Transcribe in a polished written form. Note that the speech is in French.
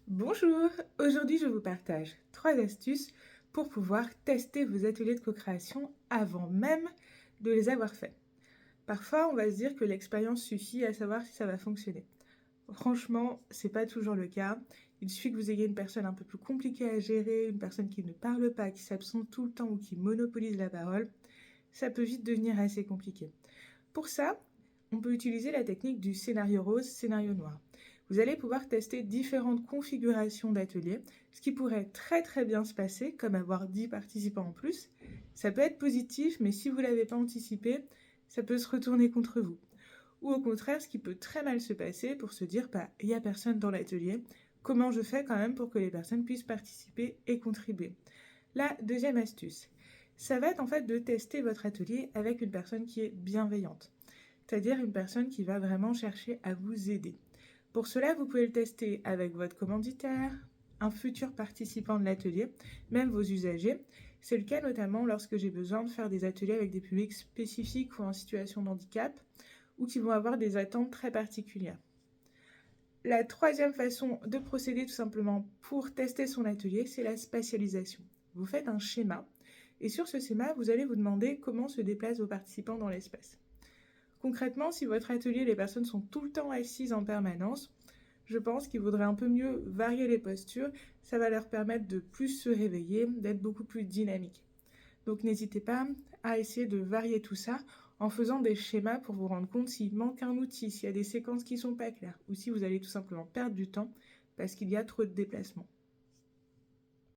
Bonjour, aujourd'hui je vous partage 3 astuces pour pouvoir tester vos ateliers de co-création avant même de les avoir faits. Parfois on va se dire que l'expérience suffit à savoir si ça va fonctionner. Franchement, c'est pas toujours le cas. Il suffit que vous ayez une personne un peu plus compliquée à gérer, une personne qui ne parle pas, qui s'absente tout le temps ou qui monopolise la parole. Ça peut vite devenir assez compliqué. Pour ça, on peut utiliser la technique du scénario rose, scénario noir. Vous allez pouvoir tester différentes configurations d'ateliers, ce qui pourrait très bien se passer, comme avoir 10 participants en plus. Ça peut être positif, mais si vous ne l'avez pas anticipé, ça peut se retourner contre vous. Ou au contraire, ce qui peut très mal se passer pour se dire, bah, il n'y a personne dans l'atelier, comment je fais quand même pour que les personnes puissent participer et contribuer. La deuxième astuce, ça va être en fait de tester votre atelier avec une personne qui est bienveillante, c'est-à-dire une personne qui va vraiment chercher à vous aider. Pour cela, vous pouvez le tester avec votre commanditaire, un futur participant de l'atelier, même vos usagers. C'est le cas notamment lorsque j'ai besoin de faire des ateliers avec des publics spécifiques ou en situation de handicap, ou qui vont avoir des attentes très particulières. La troisième façon de procéder tout simplement pour tester son atelier, c'est la spatialisation. Vous faites un schéma, et sur ce schéma, vous allez vous demander comment se déplacent vos participants dans l'espace. Concrètement, si votre atelier, les personnes sont tout le temps assises en permanence, je pense qu'il vaudrait un peu mieux varier les postures. Ça va leur permettre de plus se réveiller, d'être beaucoup plus dynamique. Donc n'hésitez pas à essayer de varier tout ça en faisant des schémas pour vous rendre compte s'il manque un outil, s'il y a des séquences qui ne sont pas claires, ou si vous allez tout simplement perdre du temps parce qu'il y a trop de déplacements.